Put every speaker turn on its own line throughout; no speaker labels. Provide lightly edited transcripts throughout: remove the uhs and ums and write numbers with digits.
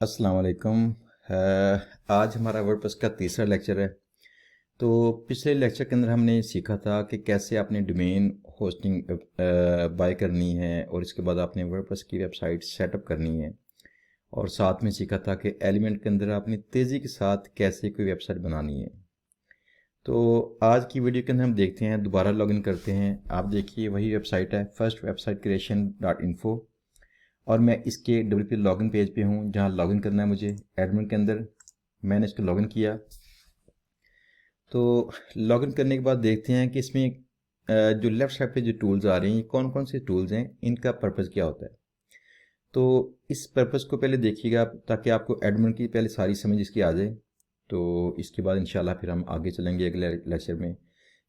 अस्सलाम वालेकुम। आज हमारा वर्डप्रेस का तीसरा लेक्चर है। तो पिछले लेक्चर के अंदर हमने सीखा था कि कैसे आपने डोमेन होस्टिंग बाय करनी है और इसके बाद आपने वर्डप्रेस की वेबसाइट सेटअप करनी है, और साथ में सीखा था कि एलिमेंट के अंदर आपने तेज़ी के साथ कैसे कोई वेबसाइट बनानी है। तो आज की वीडियो के अंदर हम देखते हैं, दोबारा लॉगिन करते हैं। आप देखिए वही वेबसाइट है first website creation dot info, और मैं इसके WP लॉगिन पेज पे हूँ जहाँ लॉगिन करना है मुझे एडमिन के अंदर। मैंने इसको लॉगिन किया। तो लॉगिन करने के बाद देखते हैं कि इसमें जो लेफ़्ट साइड पे जो टूल्स आ रहे हैं, ये कौन कौन से टूल्स हैं, इनका पर्पज़ क्या होता है। तो इस पर्पज़ को पहले देखिएगा ताकि आपको एडमिन की पहले सारी समझ इसकी आ जाए। तो इसके बाद इंशाल्लाह फिर हम आगे चलेंगे अगले लेक्चर में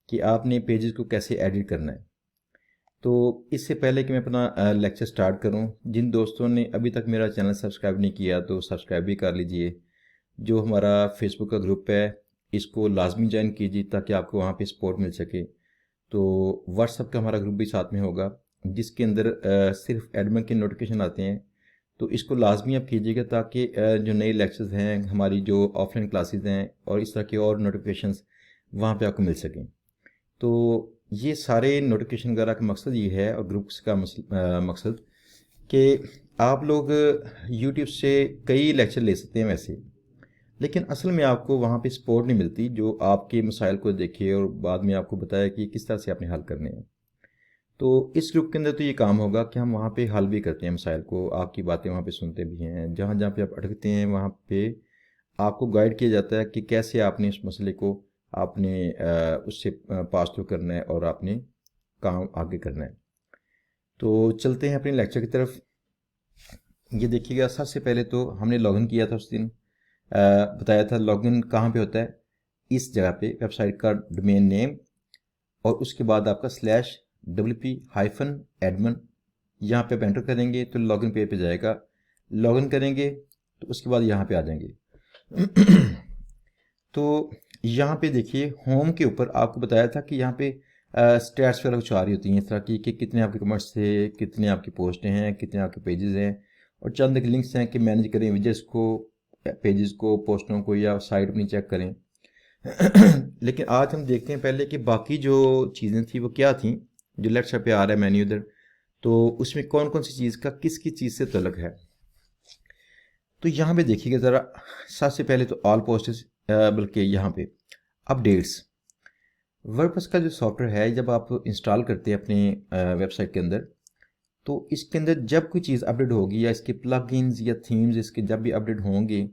कि आपने पेजेस को कैसे एडिट करना है। तो इससे पहले कि मैं अपना लेक्चर स्टार्ट करूं, जिन दोस्तों ने अभी तक मेरा चैनल सब्सक्राइब नहीं किया तो सब्सक्राइब भी कर लीजिए। जो हमारा फेसबुक का ग्रुप है, इसको लाजमी ज्वाइन कीजिए ताकि आपको वहां पे सपोर्ट मिल सके। तो व्हाट्सएप का हमारा ग्रुप भी साथ में होगा जिसके अंदर सिर्फ एडमिन के नोटिफिकेशन आते हैं। तो इसको लाजमी आप कीजिएगा ताकि जो नए लेक्चर्स हैं, हमारी जो ऑफलाइन क्लासेस हैं और इस तरह के और नोटिफिकेशंस वहाँ पे आपको मिल सकें। तो ये सारे नोटिफिकेशन वगैरह का मकसद ये है, और ग्रुप्स का मकसद कि आप लोग यूट्यूब से कई लेक्चर ले सकते हैं वैसे, लेकिन असल में आपको वहाँ पे सपोर्ट नहीं मिलती जो आपके मसाइल को देखे और बाद में आपको बताया कि किस तरह से आपने हल करने हैं। तो इस ग्रुप के अंदर तो ये काम होगा कि हम वहाँ पे हल भी करते हैं मसाइल को, आपकी बातें वहाँ पे सुनते भी हैं, जहाँ जहाँ पे आप अटकते हैं वहाँ पे आपको गाइड किया जाता है कि कैसे आपने इस मसले को आपने उससे पास थ्रू करना है और आपने काम आगे करना है। तो चलते हैं अपने लेक्चर की तरफ। ये देखिएगा, सबसे पहले तो हमने लॉगिन किया था उस दिन, बताया था लॉगिन कहाँ पे होता है, इस जगह पे वेबसाइट का डोमेन नेम और उसके बाद आपका /wp-admin, यहाँ पे आप एंटर करेंगे तो लॉगिन पेज पे जाएगा। लॉगिन करेंगे तो उसके बाद यहाँ पे आ जाएंगे। तो यहाँ पे देखिए होम के ऊपर आपको बताया था कि यहाँ पे स्टैट्स वगैरह कुछ आ रही होती हैं इस तरह की कि कितने आपके कमेंट्स थे, कितने आपकी पोस्टें हैं, कितने आपके पेजेस हैं, और चंद एक लिंक्स हैं कि मैनेज करें विजेस को, पेजेस को, पोस्टों को, या साइट अपनी चेक करें। लेकिन आज हम देखते हैं पहले कि बाकी जो चीज़ें थी वो क्या थी। जो लेफ्ट साइड पे आ रहा है मेन्यू इधर, तो उसमें कौन कौन सी चीज़ का किसकी चीज़ से तल्लुक है। तो यहाँ पे देखिएगा ज़रा, सबसे पहले तो ऑल पोस्ट्स, बल्कि यहाँ पे अपडेट्स। वर्डप्रेस का जो सॉफ्टवेयर है, जब आप इंस्टॉल करते हैं अपने वेबसाइट के अंदर, तो इसके अंदर जब कोई चीज़ अपडेट होगी या इसके प्लगइन्स या थीम्स इसके जब भी अपडेट होंगे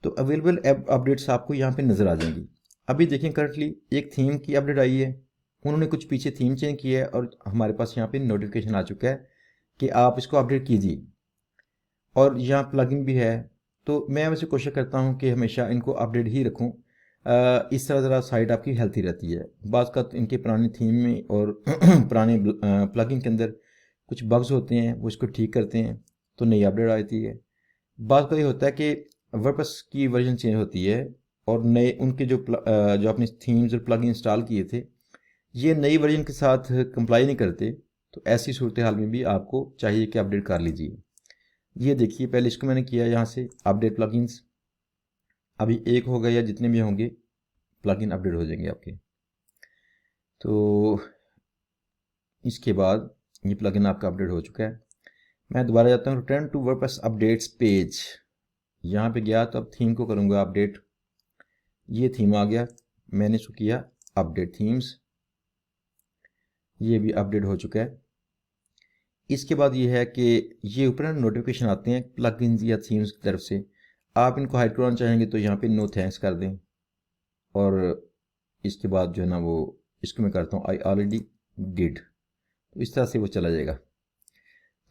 तो अवेलेबल अपडेट्स आपको यहाँ पे नज़र आ जाएंगी। अभी देखें करंटली एक थीम की अपडेट आई है, उन्होंने कुछ पीछे थीम चेंज किया है और हमारे पास यहाँ पे नोटिफिकेशन आ चुका है कि आप इसको अपडेट कीजिए, और यहाँ प्लगइन भी है। तो मैं वैसे कोशिश करता हूँ कि हमेशा इनको अपडेट ही रखूँ। इस तरह ज़रा साइट आपकी हेल्थी रहती है। बाज़ का इनके पुराने थीम में और पुराने प्लगइन के अंदर कुछ बग्स होते हैं, वो इसको ठीक करते हैं तो नई अपडेट आती है। बाज़ का ये होता है कि वर्डप्रेस की वर्जन चेंज होती है और नए उनके जो अपने थीम्स और प्लगइन इंस्टॉल किए थे, ये नई वर्जन के साथ कंप्लाई नहीं करते। तो ऐसी सूरत हाल में भी आपको चाहिए कि अपडेट कर लीजिए। ये देखिए, पहले इसको मैंने किया यहाँ से अपडेट प्लगइन्स, अभी एक हो गया, या जितने भी होंगे प्लगइन अपडेट हो जाएंगे आपके। तो इसके बाद ये प्लगइन आपका अपडेट हो चुका है। मैं दोबारा जाता हूँ, return to WordPress updates page. यहाँ पे गया तो अब थीम को करूँगा अपडेट। ये थीम आ गया, मैंने इसको किया अपडेट थीम्स, ये भी अपडेट हो चुका है। इसके बाद ये है कि ये ऊपर नोटिफिकेशन आते हैं प्लगइन्स या थीम्स की तरफ से। आप इनको हाइड करवाना चाहेंगे तो यहाँ पे नो थैंक्स कर दें, और इसके बाद जो है ना वो इसको मैं करता हूँ आई ऑलरेडी डिड, तो इस तरह से वो चला जाएगा।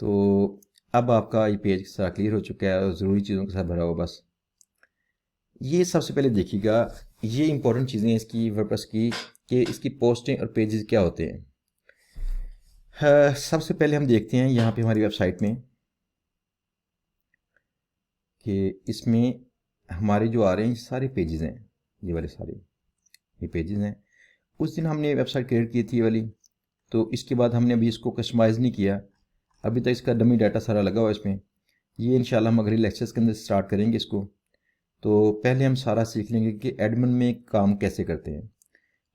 तो अब आपका ये पेज सारा क्लियर हो चुका है और ज़रूरी चीज़ों के साथ भरा हुआ। बस ये सबसे पहले देखिएगा, ये इंपॉर्टेंट चीज़ें हैं इसकी वर्डप्रेस की कि इसकी पोस्टें और पेजेस क्या होते हैं। सबसे पहले हम देखते हैं यहाँ पे हमारी वेबसाइट में कि इसमें हमारे जो आ रहे हैं सारे पेजेस हैं, ये वाले सारे ये पेजेस हैं। उस दिन हमने वेबसाइट क्रिएट की थी ये वाली, तो इसके बाद हमने अभी इसको कस्टमाइज़ नहीं किया, अभी तक इसका डमी डाटा सारा लगा हुआ है इसमें। ये इंशाल्लाह हम अगले लेक्चर्स के अंदर स्टार्ट करेंगे इसको। तो पहले हम सारा सीख लेंगे कि एडमिन में काम कैसे करते हैं।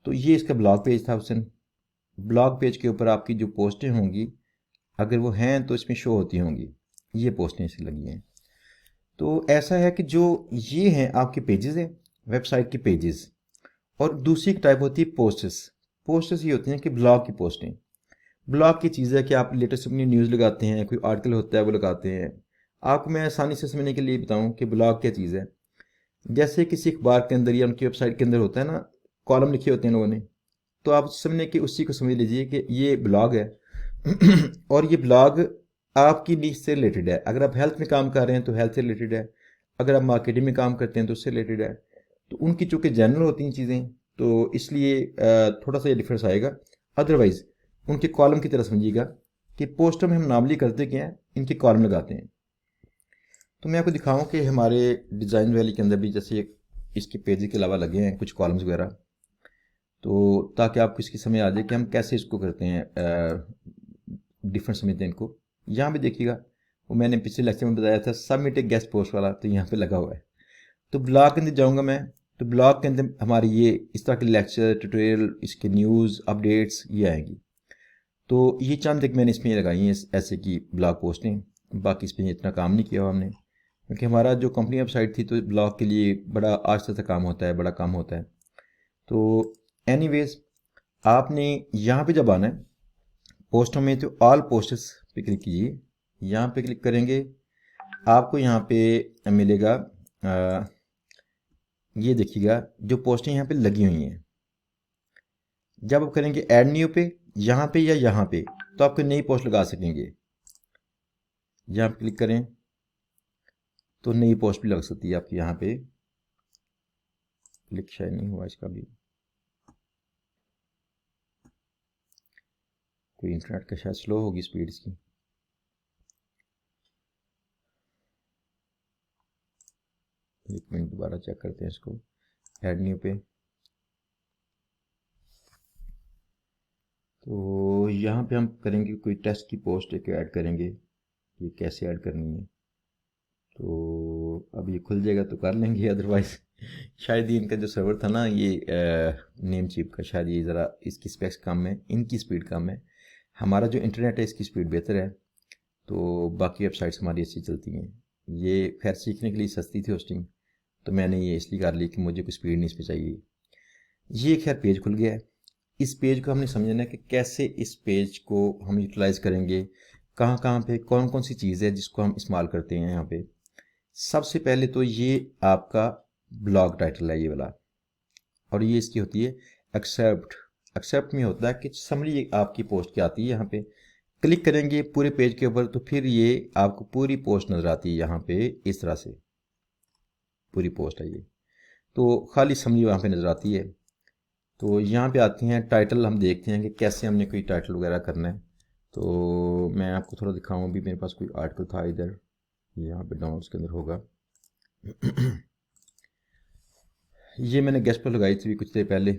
तो ये इसका ब्लॉग पेज था हुसैन। ब्लॉग पेज के ऊपर आपकी जो पोस्टें होंगी, अगर वो हैं तो इसमें शो होती होंगी। ये पोस्टें इसकी लगी हैं। तो ऐसा है कि जो ये हैं आपके पेजेस हैं, वेबसाइट के पेजेस, और दूसरी टाइप होती है पोस्ट्स। पोस्ट्स ये होती हैं कि ब्लॉग की पोस्टें। ब्लॉग की चीज़ है कि आप लेटेस्ट अपनी न्यूज़ लगाते हैं, कोई आर्टिकल होता है वो लगाते हैं। आपको मैं आसानी से समझने के लिए बताऊं कि ब्लॉग क्या चीज़ है। जैसे किसी अखबार के अंदर या उनकी वेबसाइट के अंदर होता है ना, कॉलम लिखे होते हैं लोगों ने, तो आप समझने कि उसी को समझ लीजिए कि ये ब्लॉग है। और ये ब्लॉग आपकी नीच से रिलेटेड है। अगर आप हेल्थ में काम कर रहे हैं तो हेल्थ से रिलेटेड है, अगर आप मार्केटिंग में काम करते हैं तो उससे रिलेटेड है। तो उनकी चूँकि जनरल होती हैं चीज़ें, तो इसलिए थोड़ा सा ये डिफरेंस आएगा। अदरवाइज़ उनके कॉलम की तरह समझिएगा कि पोस्टर में हम नॉर्मली करते क्या हैं, इनके कॉलम लगाते हैं। तो मैं आपको दिखाऊं कि हमारे डिज़ाइन वैली के अंदर भी जैसे इसके पेज के अलावा लगे हैं कुछ कॉलम्स वगैरह, तो ताकि आपको इसकी समझ आ जाए कि हम कैसे इसको करते हैं, डिफरेंट समझते हैं इनको। यहाँ भी देखिएगा, वो मैंने पिछले लेक्चर में बताया था सबमिट ए गेस्ट पोस्ट वाला, तो यहाँ पे लगा हुआ है। तो ब्लॉग के अंदर जाऊँगा मैं, तो ब्लॉग के अंदर हमारी ये इस तरह के लेक्चर, ट्यूटोरियल, इसके न्यूज़ अपडेट्स ये आएंगी। तो ये चंद एक मैंने इसमें लगाई हैं ऐसे की ब्लॉग पोस्टें। बाकी इसमें इतना काम नहीं किया हुआ हमने, क्योंकि हमारा जो कंपनी वेबसाइट थी तो ब्लॉग के लिए बड़ा आस्ते से काम होता है, बड़ा काम होता है। तो एनीवेज आपने यहाँ पे जब आना है पोस्टों में, तो ऑल पोस्ट्स पे क्लिक कीजिए। यहाँ पे क्लिक करेंगे, आपको यहाँ पे मिलेगा ये देखिएगा जो पोस्टें यहाँ पे लगी हुई हैं। जब आप करेंगे ऐड न्यू पे, यहाँ पे या यहाँ पे, तो आपको नई पोस्ट लगा सकेंगे। यहाँ पे क्लिक करें तो नई पोस्ट भी लग सकती है आपकी। यहाँ पे क्लिक शायद नहीं हुआ इसका भी, कोई इंटरनेट का शायद स्लो होगी स्पीड इसकी। एक मिनट दोबारा चेक करते हैं इसको। ऐड न्यू पे, तो यहाँ पे हम करेंगे कोई टेस्ट की पोस्ट एक ऐड करेंगे। ये कैसे ऐड करनी है, तो अब ये खुल जाएगा तो कर लेंगे, अदरवाइज शायद ये इनका जो सर्वर था ना, ये नेम चिप का, शायद ये ज़रा इसकी स्पेक्स कम है, इनकी स्पीड कम है। हमारा जो इंटरनेट है इसकी स्पीड बेहतर है, तो बाकी वेबसाइट्स हमारी अच्छी चलती हैं। ये खैर सीखने के लिए सस्ती थी होस्टिंग, तो मैंने ये इसलिए कर ली कि मुझे कोई स्पीड नहीं इस पर चाहिए। ये खैर पेज खुल गया है। इस पेज को हमने समझना है कि कैसे इस पेज को हम यूटिलाइज़ करेंगे, कहाँ कहाँ पे कौन कौन सी चीज़ है जिसको हम इस्तेमाल करते हैं। यहाँ पे सबसे पहले तो ये आपका ब्लॉग टाइटल है ये वाला, और ये इसकी होती है एक्सेप्ट। एक्सेप्ट में होता है कि समरी आपकी पोस्ट क्या आती है। यहाँ पे क्लिक करेंगे पूरे पेज के ऊपर, तो फिर ये आपको पूरी पोस्ट नज़र आती है। यहाँ पे इस तरह से पूरी पोस्ट है ये, तो खाली समरी वहाँ पे नज़र आती है। तो यहाँ पे आती हैं टाइटल, हम देखते हैं कि कैसे हमने कोई टाइटल वगैरह करना है। तो मैं आपको थोड़ा दिखाऊँ, अभी मेरे पास कोई आर्टिकल था इधर, यहाँ पे डाउनलोड्स के अंदर होगा। ये मैंने गेस्ट पर लगाई थी कुछ देर पहले।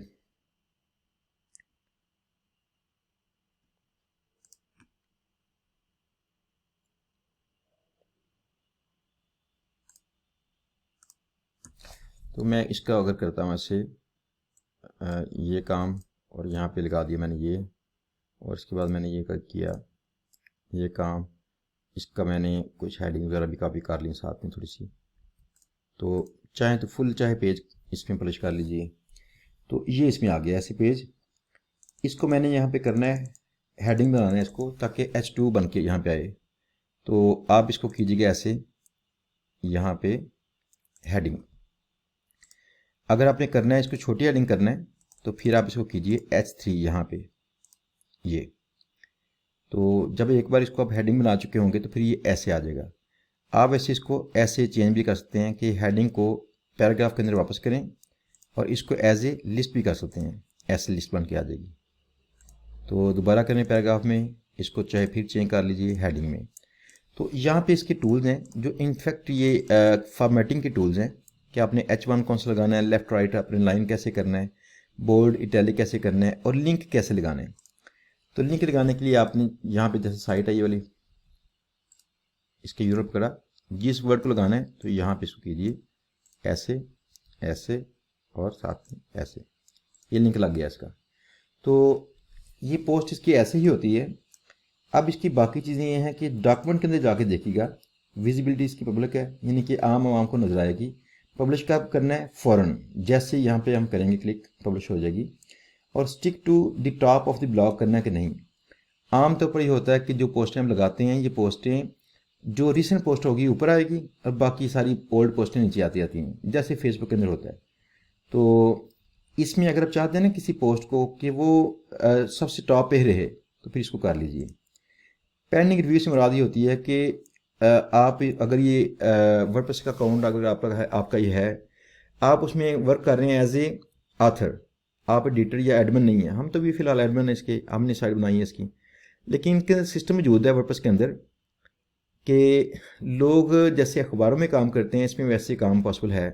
तो मैं इसका अगर करता हूँ ऐसे, ये काम, और यहाँ पे लगा दिया मैंने ये, और इसके बाद मैंने ये किया ये काम, इसका मैंने कुछ हेडिंग वगैरह भी कॉपी कर ली साथ में थोड़ी सी। तो चाहे तो फुल चाहे पेज इसमें पब्लिश कर लीजिए। तो ये इसमें आ गया ऐसे पेज। इसको मैंने यहाँ पे करना है, हेडिंग बनाना है इसको, ताकि H2 बन के यहाँ पे आए। तो आप इसको कीजिएगा ऐसे, यहाँ पे हेडिंग। अगर आपने करना है इसको छोटी हेडिंग करना है, तो फिर आप इसको कीजिए H3 यहाँ पे ये। तो जब एक बार इसको आप हेडिंग बना चुके होंगे तो फिर ये ऐसे आ जाएगा। आप ऐसे इसको ऐसे चेंज भी कर सकते हैं कि हेडिंग को पैराग्राफ के अंदर वापस करें, और इसको एज ए लिस्ट भी कर सकते हैं, ऐसे लिस्ट बन के आ जाएगी। तो दोबारा करें पैराग्राफ में, इसको चाहे फिर चेंज कर लीजिए हेडिंग में। तो यहाँ पे इसके टूल्स हैं जो इनफैक्ट ये फॉर्मेटिंग के टूल्स हैं कि आपने H1 कौन सा लगाना है, लेफ्ट राइट अपने लाइन कैसे करना है, बोल्ड इटैलिक कैसे करना है, और लिंक कैसे लगाना है। तो लिंक लगाने के लिए आपने यहाँ पे जैसे साइट है ये वाली, इसके यूरोप करा, जिस वर्ड को लगाना है तो यहाँ पे इसको कीजिए ऐसे, ऐसे और साथ में ऐसे, ये लिंक लग गया इसका। तो ये पोस्ट इसकी ऐसे ही होती है। अब इसकी बाकी चीज़ें ये हैं कि डॉक्यूमेंट के अंदर जाके देखिएगा, विजिबिलिटी इसकी पब्लिक है, यानी कि आम आवाम को नजर आएगी। पब्लिश कब करना है? फ़ौरन, जैसे यहाँ पे हम करेंगे क्लिक पब्लिश हो जाएगी। और stick to the top of the blog करना है कि नहीं। आमतौर पर ये होता है कि जो पोस्टें हम लगाते हैं, ये पोस्टें जो रिसेंट पोस्ट होगी ऊपर आएगी और बाकी सारी ओल्ड पोस्टें नीचे आती हैं, जैसे फेसबुक के अंदर होता है। तो इसमें अगर आप चाहते हैं ना किसी पोस्ट को कि वो सबसे टॉप पे रहे, तो फिर इसको कर लीजिए। पेंडिंग रिव्यू से मुराद ये होती है कि आप अगर ये वर्डप्रेस का अकाउंट अगर आपका ये है, आप उसमें वर्क कर रहे हैं एज ए आथर, आप एडिटर या एडमिन नहीं है। हम तो भी फिलहाल एडमिन है इसके, हमने साइट बनाई है इसकी। लेकिन इनके सिस्टम मौजूद है वर्डप्रेस के अंदर कि लोग जैसे अखबारों में काम करते हैं, इसमें वैसे काम पॉसिबल है।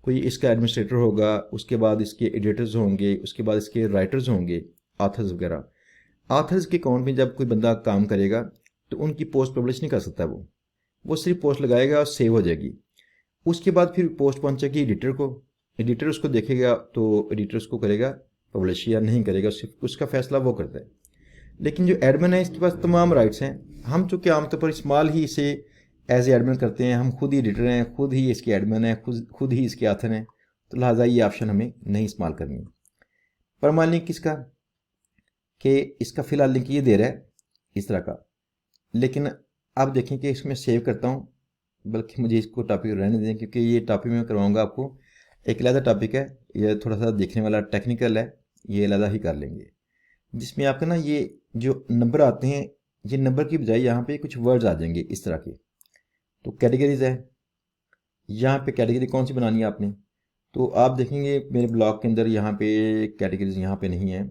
कोई इसका एडमिनिस्ट्रेटर होगा, उसके बाद इसके एडिटर्स होंगे, उसके बाद इसके राइटर्स होंगे, आथर्स वगैरह। आथर्स के अकाउंट में जब कोई बंदा काम करेगा तो उनकी पोस्ट पब्लिश नहीं कर सकता, वो सिर्फ पोस्ट लगाएगा और सेव हो जाएगी। उसके बाद फिर पोस्ट पहुंचेगी एडिटर को, एडिटर उसको देखेगा तो एडिटर उसको करेगा पब्लिश या नहीं करेगा, सिर्फ उसका फैसला वो करता है। लेकिन जो एडमिन है इसके पास तमाम राइट्स हैं। हम चूँकि आमतौर पर इस्तेमाल ही इसे एज ए एडमिन करते हैं, हम खुद ही एडिटर हैं, खुद ही इसके एडमिन हैं, खुद ही इसके आथर हैं, तो लिहाजा ये ऑप्शन हमें नहीं इस्तेमाल करनी। परमानेंट लिंक किसका, कि इसका फ़िलहाल लिंक ये दे रहा है इस तरह का। लेकिन अब देखें कि इसमें सेव करता हूँ, बल्कि मुझे इसको टॉपिक रहने दें, क्योंकि ये टॉपिक मैं करवाऊँगा आपको, एक अलग टॉपिक है, ये थोड़ा सा देखने वाला टेक्निकल है, ये अलग ही कर लेंगे। जिसमें आपके ना ये जो नंबर आते हैं, ये नंबर की बजाय यहाँ पे कुछ वर्ड्स आ जाएंगे इस तरह के। तो कैटेगरीज है, यहाँ पे कैटेगरी कौन सी बनानी है आपने, तो आप देखेंगे मेरे ब्लॉग के अंदर यहाँ पे कैटेगरीज यहाँ पे नहीं है,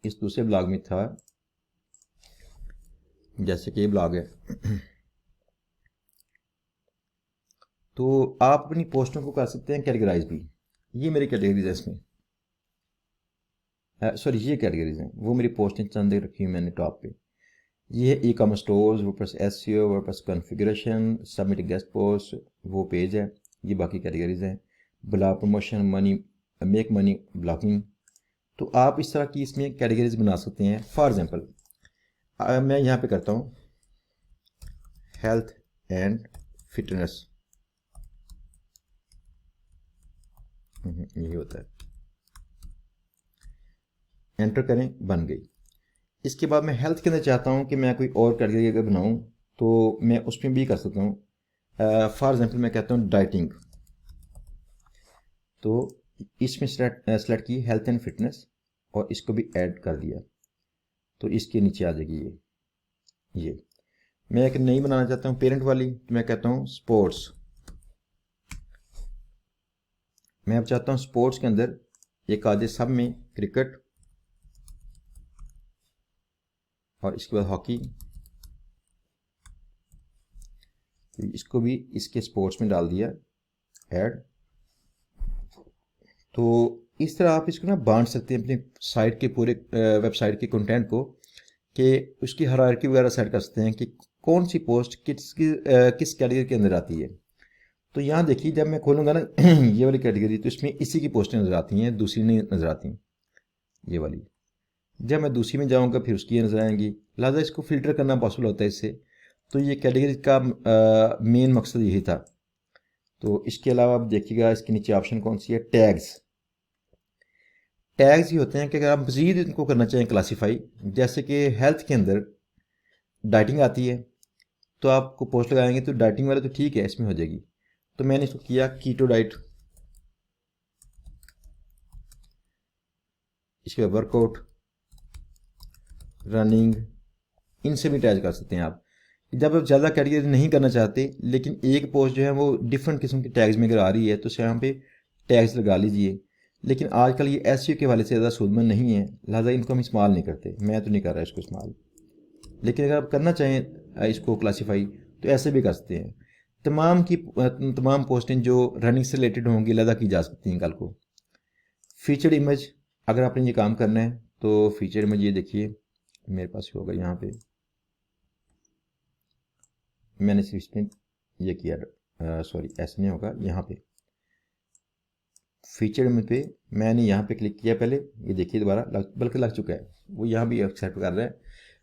इस दूसरे ब्लॉग में था, जैसे कि ये ब्लॉग है। तो आप अपनी पोस्टों को कर सकते हैं कैटेगराइज भी। ये मेरी कैटेगरीज है इसमें, सॉरी ये कैटेगरीज हैं, वो मेरी पोस्टें चंद रखी हुई मैंने टॉप पे। ये है e commerce stores, WordPress SEO, WordPress configuration, submit guest post, वो पेज है। ये बाकी कैटेगरीज हैं, blog promotion, money, make money, blogging. तो आप इस तरह की इसमें कैटेगरीज बना सकते हैं। फॉर एग्जांपल मैं यहाँ पे करता हूँ हेल्थ एंड फिटनेस, यही होता है, एंटर करें, बन गई। इसके बाद मैं हेल्थ के अंदर चाहता हूँ कि मैं कोई और कैटेगरी अगर बनाऊँ तो मैं उसमें भी कर सकता हूँ। फॉर एग्जांपल मैं कहता हूँ डाइटिंग, तो इसमें सेलेक्ट की हेल्थ एंड फिटनेस और इसको भी ऐड कर दिया, तो इसके नीचे आ जाएगी ये। मैं एक नई बनाना चाहता हूँ पेरेंट वाली, तो मैं कहता हूँ स्पोर्ट्स। मैं अब चाहता हूँ स्पोर्ट्स के अंदर एक आ जाए सब में क्रिकेट, और इसके बाद हॉकी, इसको भी इसके स्पोर्ट्स में डाल दिया ऐड। तो इस तरह आप इसको ना बांट सकते हैं अपनी साइट के पूरे वेबसाइट के कंटेंट को, कि उसकी हायरार्की वगैरह सेट कर सकते हैं कि कौन सी पोस्ट किस कैटेगरी के अंदर आती है। तो यहाँ देखिए जब मैं खोलूँगा ना ये वाली कैटेगरी, तो इसमें इसी की पोस्टें नज़र आती हैं, दूसरी नहीं नज़र आती ये वाली। जब मैं दूसरी में जाऊँगा फिर उसकी नज़र आएंगी, लिहाजा इसको फ़िल्टर करना पॉसिबल होता है इससे। तो ये कैटेगरी का मेन मकसद यही था। तो इसके अलावा आप देखिएगा इसके नीचे ऑप्शन कौन सी है, टैग्स। टैग्स ही होते हैं कि अगर आप मज़ीद इनको करना चाहें क्लासीफाई, जैसे कि हेल्थ के अंदर डाइटिंग आती है, तो आपको पोस्ट लगाएंगे तो डाइटिंग वाला तो ठीक है इसमें हो जाएगी। तो मैंने इसको किया कीटो डाइट, इसके बाद वर्कआउट, रनिंग, इनसे भी टैग कर सकते हैं आप। जब आप ज़्यादा कैटेगरी नहीं करना चाहते लेकिन एक पोस्ट जो है वो डिफरेंट किस्म की टैग्स में अगर आ रही है, तो यहाँ पे टैग्स लगा लीजिए। लेकिन आजकल ये एसईओ के वाले से ज़्यादा सूदमंद नहीं है, लिहाजा इनको हम इस्तेमाल नहीं करते, मैं तो नहीं कर रहा इसको इस्तेमाल। लेकिन अगर आप करना चाहें इसको क्लासीफाई तो ऐसे भी कर सकते हैं। तमाम पोस्टें जो रनिंग से रिलेटेड होंगी लदा की जा सकती हैं कल को। फीचर्ड इमेज, अगर आपने ये काम करना है तो फीचर इमेज ये देखिए मेरे पास होगा यहाँ पे, मैंने सिर्फ इसमें ये किया, सॉरी ऐसे नहीं होगा, यहाँ पे फीचर में पे मैंने यहाँ पे क्लिक किया पहले, ये देखिए दोबारा बल्कि लग चुका है, वो यहाँ भी एक्सेप्ट कर रहा है।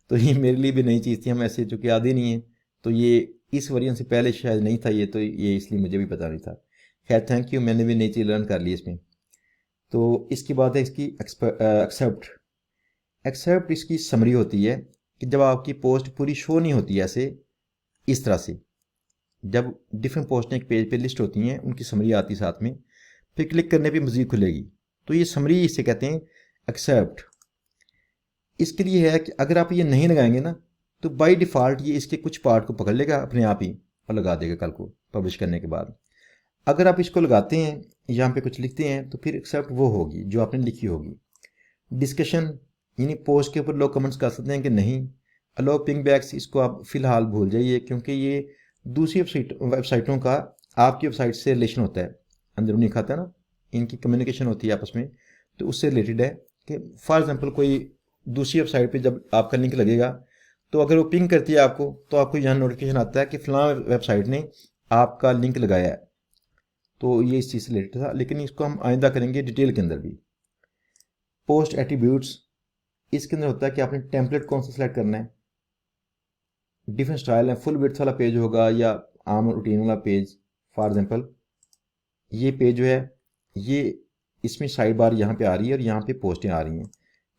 तो ये मेरे लिए भी नई चीज़ थी, हम ऐसे चूँकि आदि नहीं है, तो ये इस वर्जन से पहले शायद नहीं था ये, तो ये इसलिए मुझे भी पता नहीं था। खैर थैंक यू, मैंने भी नई चीज़ लर्न कर ली इसमें। तो इसकी बात है इसकी एक्सेप्ट। एक्सेप्ट इसकी समरी होती है कि जब आपकी पोस्ट पूरी शो नहीं होती है ऐसे इस तरह से, जब डिफरेंट पोस्टें एक पेज पे लिस्ट होती हैं, उनकी समरी आती है साथ में, फिर क्लिक करने पे मज़ीद खुलेगी, तो ये समरी इसे कहते हैं एक्सेप्ट। इसके लिए है कि अगर आप ये नहीं लगाएंगे ना, तो बाय डिफ़ॉल्ट ये इसके कुछ पार्ट को पकड़ लेगा अपने आप ही और लगा देगा कल को पब्लिश करने के बाद। अगर आप इसको लगाते हैं, यहाँ पे कुछ लिखते हैं, तो फिर एक्सेप्ट वो होगी जो आपने लिखी होगी। डिस्कशन यानी पोस्ट के ऊपर लोग कमेंट्स कर सकते हैं कि नहीं। अलो पिंग बैक्स, इसको आप फिलहाल भूल जाइए, क्योंकि ये दूसरी वेबसाइटों का आपकी वेबसाइट से रिलेशन होता है, अंदरूनी खाता है ना, इनकी कम्युनिकेशन होती है आपस में, तो उससे रिलेटेड है कि फॉर एग्जांपल कोई दूसरी वेबसाइट पे जब आपका लिंक लगेगा, तो अगर वो पिंग करती है आपको, तो आपको यहाँ नोटिफिकेशन आता है कि फ़लाँ वेबसाइट ने आपका लिंक लगाया है। तो ये इस चीज़ से रिलेटेड था, लेकिन इसको हम आइंदा करेंगे डिटेल के अंदर भी। पोस्ट एट्रीब्यूट्स, इसके अंदर होता है कि आपने टेम्पलेट कौन सा सिलेक्ट करना है। डिफरेंट स्टाइल है, फुल विड्थ वाला पेज होगा या आम रूटीन वाला पेज। फॉर एग्जांपल ये पेज जो है, ये इसमें साइड बार यहाँ पे आ रही है और यहाँ पे पोस्टें आ रही हैं।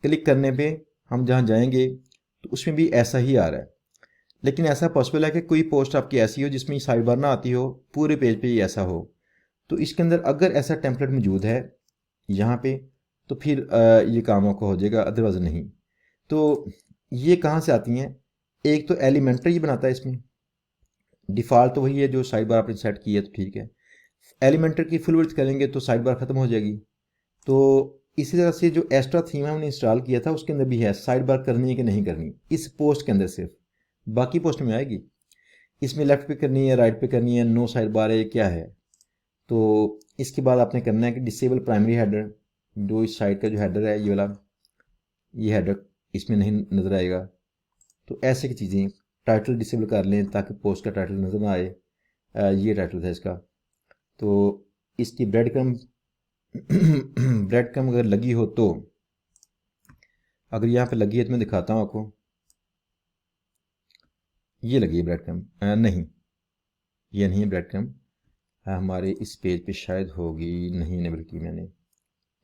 क्लिक करने पे हम जहाँ जाएंगे तो उसमें भी ऐसा ही आ रहा है, लेकिन ऐसा पॉसिबल है कि कोई पोस्ट आपकी ऐसी हो जिसमें साइड बार ना आती हो, पूरे पेज पे ही ऐसा हो। तो इसके अंदर अगर ऐसा टेम्पलेट मौजूद है यहाँ पे, तो फिर ये काम आपको हो जाएगा, अदरवाइज नहीं। तो ये कहाँ से आती हैं? एक तो एलिमेंटर ये बनाता है इसमें, डिफ़ॉल्ट तो वही है जो साइड बार आपने सेट की है, तो ठीक है। एलिमेंटर की फुल विड्थ करेंगे तो साइड बार ख़त्म हो जाएगी। तो इसी तरह से जो एक्स्ट्रा थीम हमने इंस्टॉल किया था उसके अंदर भी है साइड बार करनी है कि नहीं करनी, इस पोस्ट के अंदर सिर्फ, बाकी पोस्ट में आएगी। इसमें लेफ्ट पे करनी है, राइट पे करनी है, नो साइड बार है, क्या है। तो इसके बाद आपने करना है कि डिसेबल प्राइमरी हेडर, जो इस साइड का जो हेडर है ये वाला, ये हेडर इसमें नहीं नज़र आएगा। तो ऐसे की चीज़ें, टाइटल डिसेबल कर लें ताकि पोस्ट का टाइटल नज़र ना आए। ये टाइटल था इसका। तो इसकी ब्रेड क्रम ब्रेड क्रम अगर लगी हो तो, अगर यहाँ पे लगी है तो मैं दिखाता हूँ आपको। ये लगी है ब्रेड क्रम, नहीं ये नहीं है ब्रेड क्रम, हमारे इस पेज पे शायद होगी, नहीं इनेबल की मैंने।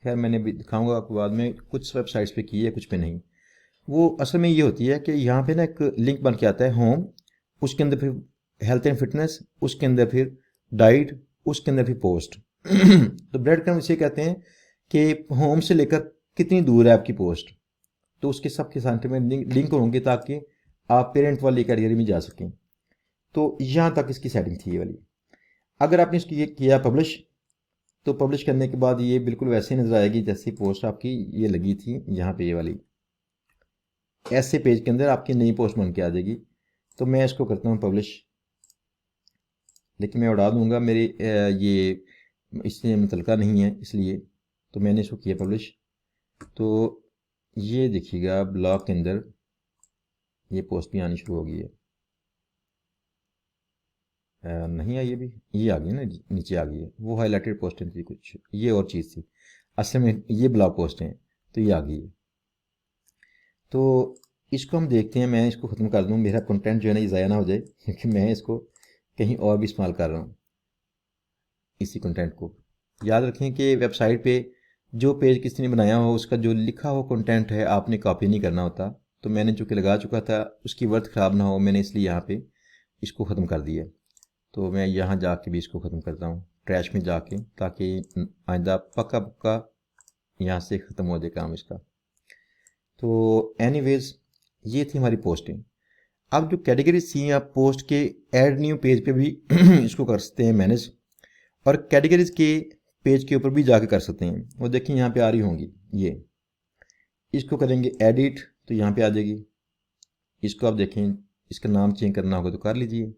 खैर मैंने भी दिखाऊंगा आपको बाद में, कुछ वेबसाइट्स पे की है कुछ पे नहीं। वो असल में ये होती है कि यहाँ पे ना एक लिंक बन के आता है होम, उसके अंदर फिर हेल्थ एंड फिटनेस, उसके अंदर फिर डाइट, उसके अंदर फिर पोस्ट। तो ब्रेड क्रम इसे कहते हैं कि होम से लेकर कितनी दूर है आपकी पोस्ट, तो उसके सबके साथ में लिंक होंगे ताकि आप पेरेंट वाली कैटेगरी में जा सकें। तो यहाँ तक इसकी सेटिंग थी ये वाली। अगर आपने इसकी किया पब्लिश, तो पब्लिश करने के बाद ये बिल्कुल वैसे ही नज़र आएगी जैसी पोस्ट आपकी ये लगी थी यहाँ पे, ये वाली। ऐसे पेज के अंदर आपकी नई पोस्ट बन के आ जाएगी। तो मैं इसको करता हूँ पब्लिश, लेकिन मैं उड़ा दूंगा, मेरे ये इससे मुतलका नहीं है इसलिए। तो मैंने इसको किया पब्लिश, तो ये देखिएगा ब्लॉग के अंदर ये पोस्ट भी आनी शुरू हो गई है। नहीं आई अभी, ये आ गई ना, नीचे आ गई है। वो हाईलाइटेड पोस्टें थी कुछ, ये और चीज़ थी, असल में ये ब्लॉग पोस्ट हैं, तो ये आ गई है। तो इसको हम देखते हैं, मैं इसको ख़त्म कर दूँ, मेरा कंटेंट जो है ना ये ज़ाया ना हो जाए, क्योंकि मैं इसको कहीं और भी इस्तेमाल कर रहा हूँ इसी कंटेंट को। याद रखें कि वेबसाइट पे जो पेज किसी ने बनाया हो उसका जो लिखा हो कंटेंट है आपने कॉपी नहीं करना होता। तो मैंने चूँकि लगा चुका था, उसकी वर्थ ख़राब ना हो, मैंने इसलिए यहाँ पे इसको ख़त्म कर दिया। तो मैं यहाँ जाके भी इसको ख़त्म करता हूँ ट्रैश में जाके, ताकि आइंदा पक्का पक्का यहाँ से ख़त्म हो जाए काम इसका। तो एनीवेज ये थी हमारी पोस्टिंग। अब जो कैटेगरीज थी, आप पोस्ट के ऐड न्यू पेज पे भी इसको कर सकते हैं मैनेज, और कैटेगरीज के पेज के ऊपर भी जाके कर सकते हैं। वो देखिए यहाँ पे आ रही होंगी, ये इसको करेंगे एडिट तो यहाँ पे आ जाएगी। इसको आप देखें, इसका नाम चेंज करना होगा तो कर लीजिए।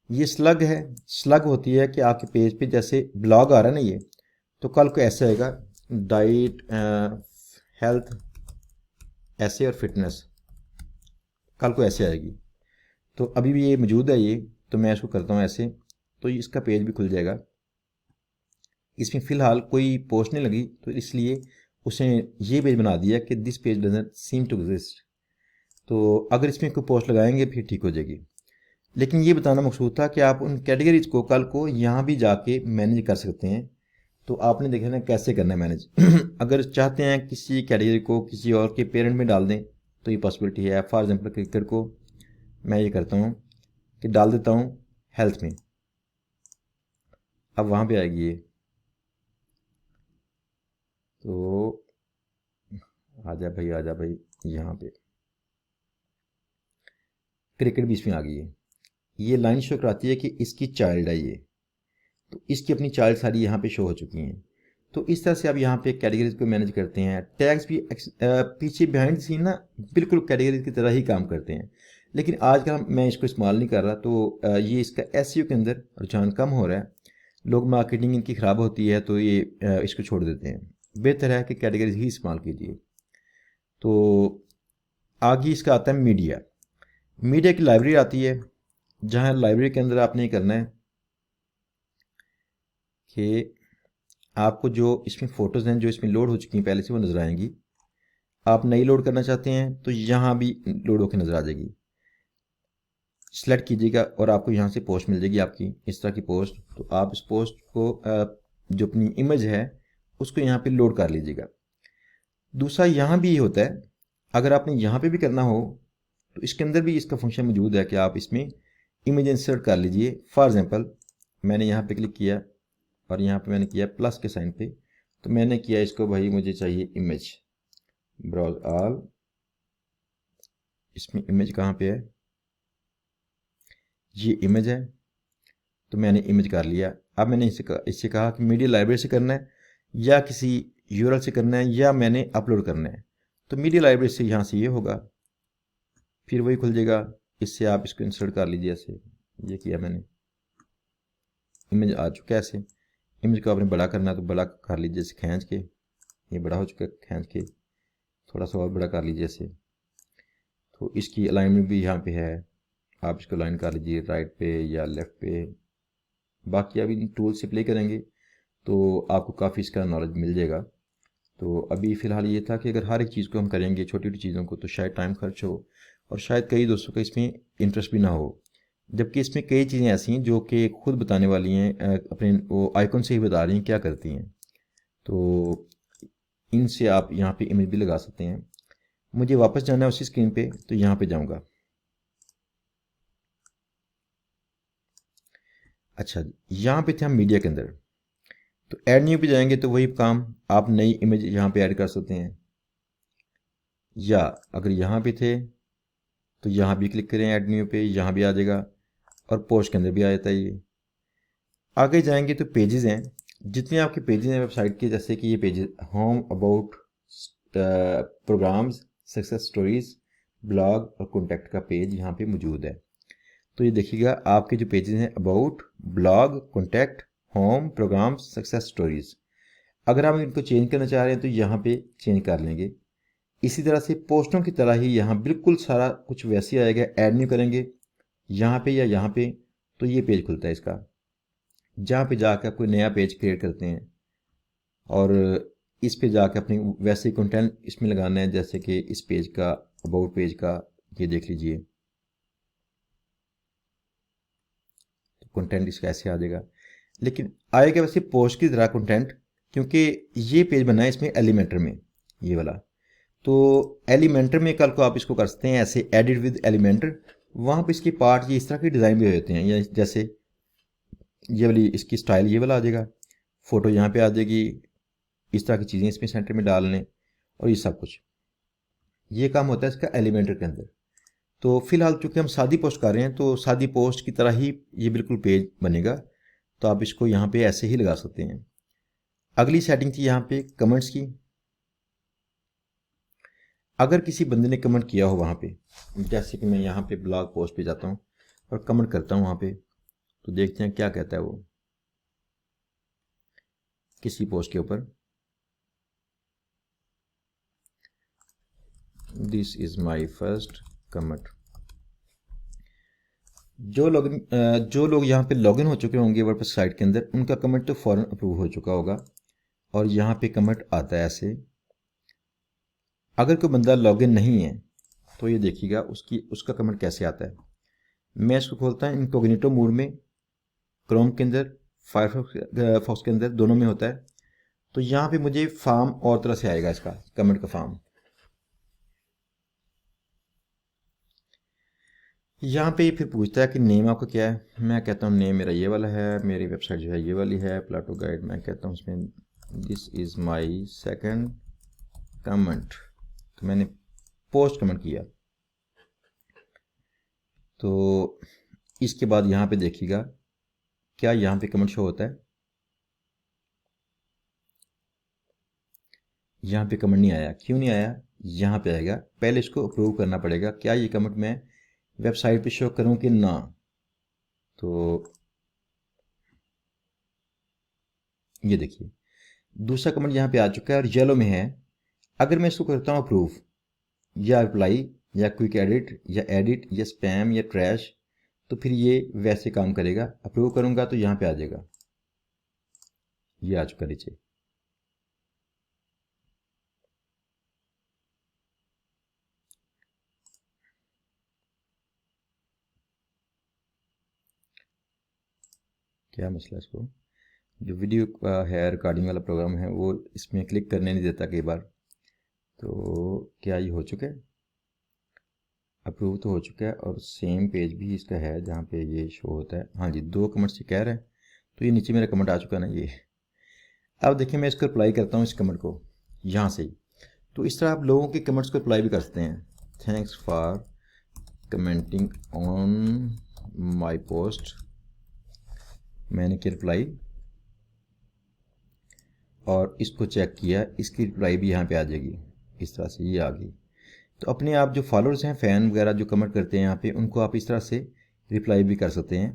ये स्लग है, स्लग होती है कि आपके पेज पे जैसे ब्लॉग आ रहा है ना ये, तो कल को ऐसे आएगा डाइट, हेल्थ ऐसे और फिटनेस, कल को ऐसे आएगी। तो अभी भी ये मौजूद है ये, तो मैं इसको करता हूँ ऐसे, तो इसका पेज भी खुल जाएगा। इसमें फ़िलहाल कोई पोस्ट नहीं लगी, तो इसलिए उसने ये पेज बना दिया कि this page doesn't seem to exist. तो अगर इसमें कोई पोस्ट लगाएंगे फिर ठीक हो जाएगी। लेकिन ये बताना मकसूद था कि आप उन कैटेगरीज को कल को यहाँ भी जाके मैनेज कर सकते हैं। तो आपने देखा ना कैसे करना है मैनेज। अगर चाहते हैं किसी कैटेगरी को किसी और के पेरेंट में डाल दें तो ये पॉसिबिलिटी है। फॉर एग्जांपल क्रिकेट को मैं ये करता हूँ कि डाल देता हूँ हेल्थ में, अब वहाँ पे आएगी ये, तो आ जा भाई, यहाँ पे क्रिकेट भी इसमें आ गई है। ये लाइन शो कराती है कि इसकी चाइल्ड है ये, तो इसकी अपनी चाइल्ड सारी यहाँ पे शो हो चुकी हैं। तो इस तरह से आप यहाँ पे कैटेगरीज को मैनेज करते हैं। टैग्स भी पीछे बिहाइंड सीन ना बिल्कुल कैटेगरीज की तरह ही काम करते हैं, लेकिन आजकल मैं इसको इस्तेमाल नहीं कर रहा। तो ये इसका एसईओ के अंदर रुझान कम हो रहा है, लोग मार्केटिंग इनकी ख़राब होती है तो ये इसको छोड़ देते हैं। बेहतर है कि कैटेगरीज ही इस्तेमाल कीजिए। तो आगे इसका आता है मीडिया। मीडिया की लाइब्रेरी आती है, जहाँ लाइब्रेरी के अंदर आपने ये करना है कि आपको जो इसमें फ़ोटोज़ हैं जो इसमें लोड हो चुकी हैं पहले से वो नज़र आएंगी। आप नई लोड करना चाहते हैं तो यहाँ भी लोड होकर नज़र आ जाएगी। सेलेक्ट कीजिएगा और आपको यहाँ से पोस्ट मिल जाएगी आपकी, इस तरह की पोस्ट। तो आप इस पोस्ट को जो अपनी इमेज है उसको यहाँ पे लोड कर लीजिएगा। दूसरा यहाँ भी ये होता है, अगर आपने यहाँ पे भी करना हो तो इसके अंदर भी इसका फंक्शन मौजूद है कि आप इसमें इमेज इंसर्ट कर लीजिए। फॉर एग्जांपल मैंने यहाँ पे क्लिक किया और यहाँ पे मैंने किया प्लस के साइन पे, तो मैंने किया इसको भाई मुझे चाहिए इमेज, ब्राउज ऑल। इसमें इमेज कहाँ पे है, ये इमेज है, तो मैंने इमेज कर लिया। अब मैंने इससे कहा कि मीडिया लाइब्रेरी से करना है या किसी यूआरएल से करना है या मैंने अपलोड करना है। तो मीडिया लाइब्रेरी से यहाँ से ये होगा, फिर वही खुल जाएगा। इससे आप इसको इंसर्ट कर लीजिए ऐसे, ये किया मैंने, इमेज आ चुका है ऐसे। इमेज को आपने बड़ा करना है तो बड़ा कर लीजिए इसे खींच के, ये बड़ा हो चुका है, खींच के थोड़ा सा और बड़ा कर लीजिए इसे। तो इसकी अलाइनमेंट भी यहाँ पे है, आप इसको अलाइन कर लीजिए राइट पे या लेफ़्ट पे। बाकी अभी इन टूल से प्ले करेंगे तो आपको काफ़ी इसका नॉलेज मिल जाएगा। तो अभी फ़िलहाल ये था कि अगर हर एक चीज़ को हम करेंगे छोटी छोटी चीज़ों को तो शायद टाइम खर्च हो और शायद कई दोस्तों का इसमें इंटरेस्ट भी ना हो। जबकि इसमें कई चीज़ें ऐसी हैं जो कि खुद बताने वाली हैं, अपने वो आइकन से ही बता रही हैं क्या करती हैं। तो इनसे आप यहाँ पे इमेज भी लगा सकते हैं। मुझे वापस जाना है उसी स्क्रीन पे, तो यहाँ पे जाऊँगा। अच्छा, यहाँ पे थे हम मीडिया के अंदर, तो ऐड न्यू पे जाएंगे तो वही काम, आप नई इमेज यहाँ पे ऐड कर सकते हैं। या अगर यहाँ पे थे तो यहाँ भी क्लिक करें ऐड न्यू पे, यहाँ भी आ जाएगा और पोस्ट के अंदर भी आ जाता है ये। आगे जाएंगे तो पेजेस हैं, जितने आपके पेजेस हैं वेबसाइट के, जैसे कि ये pages home, about, programmes, success stories, blog और कॉन्टैक्ट का पेज यहाँ पे मौजूद है। तो ये देखिएगा आपके जो पेजेस हैं about, blog, contact, home, programmes, success stories. अगर आप इनको चेंज करना चाह रहे हैं तो यहाँ पे चेंज कर लेंगे। इसी तरह से पोस्टों की तरह ही यहाँ बिल्कुल सारा कुछ वैसे आएगा। ऐड न्यू करेंगे यहाँ पे या यहाँ पे, तो ये पेज खुलता है इसका, जहाँ पे जाकर आप कोई नया पेज क्रिएट करते हैं और इस पे जाकर अपनी वैसे कंटेंट इसमें लगाना है, जैसे कि इस पेज का, अबाउट पेज का, ये देख लीजिए तो कंटेंट इसका ऐसे आ जाएगा। लेकिन आएगा वैसे पोस्ट की तरह कंटेंट, क्योंकि ये पेज बना है इसमें एलिमेंटर में, ये वाला। तो एलिमेंटर में कल को आप इसको कर सकते हैं ऐसे, एडिट विद एलिमेंटर। वहाँ पे इसके पार्ट ये इस तरह के डिज़ाइन भी होते हैं, या जैसे ये वाली इसकी स्टाइल ये वाला आ जाएगा, फ़ोटो यहाँ पे आ जाएगी, इस तरह की चीज़ें इसमें सेंटर में डाल लें और ये सब कुछ, ये काम होता है इसका एलिमेंटर के अंदर। तो फिलहाल चूंकि हम सादी पोस्ट कर रहे हैं तो सादी पोस्ट की तरह ही ये बिल्कुल पेज बनेगा। तो आप इसको यहाँ पे ऐसे ही लगा सकते हैं। अगली सेटिंग थी यहाँ पे कमेंट्स की। अगर किसी बंदे ने कमेंट किया हो वहाँ पे, जैसे कि मैं यहाँ पे ब्लॉग पोस्ट पे जाता हूँ और कमेंट करता हूँ वहाँ पे, तो देखते हैं क्या कहता है वो किसी पोस्ट के ऊपर। This is my first comment. जो लोग यहाँ पे लॉगिन हो चुके होंगे वर्डप्रेस साइट के अंदर, उनका कमेंट तो फ़ौरन अप्रूव हो चुका होगा और यहाँ पे कमेंट आता है ऐसे। अगर कोई बंदा लॉगिन नहीं है तो ये देखिएगा उसका कमेंट कैसे आता है। मैं इसको खोलता हूँ इनकॉग्निटो मोड में, क्रोम के अंदर, फायरफॉक्स के अंदर, दोनों में होता है। तो यहाँ पे मुझे फॉर्म और तरह से आएगा, इसका कमेंट का फॉर्म। यहाँ पे फिर पूछता है कि नेम आपका क्या है। मैं कहता हूँ नेम मेरा ये वाला है, मेरी वेबसाइट जो है ये वाली है, प्लाटो गाइड। मैं कहता हूँ उसमें this is my second comment. तो मैंने पोस्ट कमेंट किया। तो इसके बाद यहाँ पे देखिएगा क्या यहाँ पे कमेंट शो होता है। यहाँ पे कमेंट नहीं आया। क्यों नहीं आया? यहाँ पे आएगा। पहले इसको अप्रूव करना पड़ेगा, क्या ये कमेंट मैं वेबसाइट पे शो करूँ कि ना। तो ये देखिए दूसरा कमेंट यहाँ पे आ चुका है और येलो में है। अगर मैं इसको करता हूँ अप्रूव या रिप्लाई या क्विक एडिट या एडिट या स्पैम या ट्रैश, तो फिर ये वैसे काम करेगा। अप्रूव करूँगा तो यहाँ पे आ जाएगा, ये आ चुका नीचे। क्या मसला है इसको, जो वीडियो है रिकॉर्डिंग वाला प्रोग्राम है वो इसमें क्लिक करने नहीं देता कई बार। तो क्या ये हो चुका है? अप्रूव तो हो चुका है और सेम पेज भी इसका है जहाँ पे ये शो होता है। हाँ जी, 2 कमेंट से कह रहे हैं, तो ये नीचे मेरा कमेंट आ चुका है ना ये। अब देखिए मैं इसको अप्लाई करता हूँ इस कमेंट को यहाँ से ही। तो इस तरह आप लोगों के कमेंट्स को अप्लाई भी कर सकते हैं। Thanks for commenting on my post, मैंने किया रिप्लाई और इसको चेक किया, इसकी रिप्लाई भी यहाँ पे आ जाएगी। इस तरह से ये आ गई। तो अपने आप जो फॉलोअर्स हैं, फ़ैन वगैरह जो कमेंट करते हैं यहाँ पे, उनको आप इस तरह से रिप्लाई भी कर सकते हैं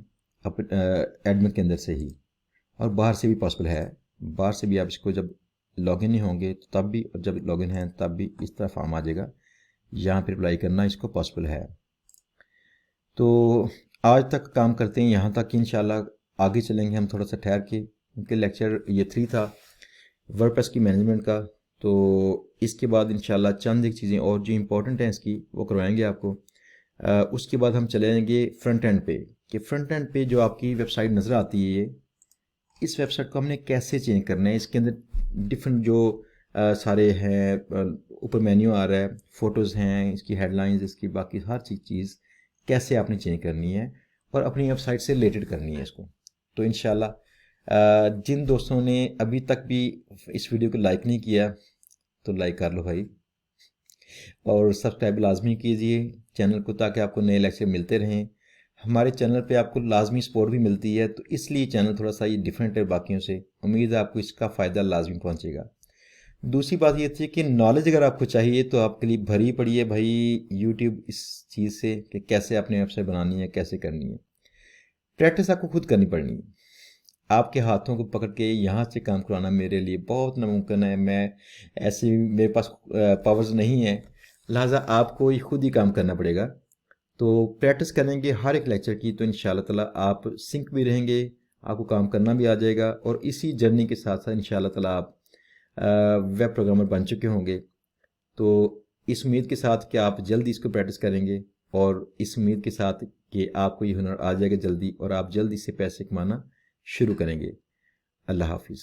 एडमिन के अंदर से ही। और बाहर से भी पॉसिबल है, बाहर से भी आप इसको जब लॉगिन नहीं होंगे तो तब भी, और जब लॉगिन हैं तब भी इस तरह फॉर्म आ जाएगा, यहाँ पे रिप्लाई करना इसको पॉसिबल है। तो आज तक काम करते हैं यहाँ तक, इंशाल्लाह आगे चलेंगे हम थोड़ा सा ठहर के, क्योंकि लेक्चर ये 3 था वर्डप्रेस की मैनेजमेंट का। तो इसके बाद इंशाल्लाह चंद एक चीज़ें और जो इम्पोर्टेंट हैं इसकी वो करवाएंगे आपको। उसके बाद हम चलेंगे फ्रंट एंड पे, कि फ्रंट एंड पे जो आपकी वेबसाइट नज़र आती है, ये इस वेबसाइट को हमने कैसे चेंज करना है। इसके अंदर डिफरेंट जो सारे हैं, ऊपर मेन्यू आ रहा है, फ़ोटोज़ हैं, इसकी हेडलाइंस, इसकी बाकी हर चीज़ कैसे आपने चेंज करनी है और अपनी वेबसाइट से रिलेटेड करनी है इसको। तो इंशाल्लाह जिन दोस्तों ने अभी तक भी इस वीडियो को लाइक नहीं किया तो लाइक कर लो भाई, और सब्सक्राइब लाजमी कीजिए चैनल को, ताकि आपको नए लेक्चर मिलते रहें। हमारे चैनल पे आपको लाजमी सपोर्ट भी मिलती है, तो इसलिए चैनल थोड़ा सा ये डिफरेंट है बाकियों से। उम्मीद है आपको इसका फ़ायदा लाजमी पहुंचेगा। दूसरी बात ये थी कि नॉलेज अगर आपको चाहिए तो आपके लिए भरी पड़ी है भाई यूट्यूब इस चीज़ से, कि कैसे अपनी वेबसाइट बनानी है, कैसे करनी है। प्रैक्टिस आपको खुद करनी पड़नी है। आपके हाथों को पकड़ के यहाँ से काम करवाना मेरे लिए बहुत नामुमकिन है। मैं ऐसे, मेरे पास पावर्स नहीं है, लिहाजा आपको ही खुद ही काम करना पड़ेगा। तो प्रैक्टिस करेंगे हर एक लेक्चर की, तो इंशाल्लाह ताला आप सिंक भी रहेंगे, आपको काम करना भी आ जाएगा, और इसी जर्नी के साथ साथ इंशाल्लाह ताला आप वेब प्रोग्रामर बन चुके होंगे। तो इस उम्मीद के साथ कि आप जल्दी इसको प्रैक्टिस करेंगे, और इस उम्मीद के साथ कि आपको ये हुनर आ जाएगा जल्दी, और आप जल्दी से पैसे कमाना शुरू करेंगे। अल्लाह हाफिज़।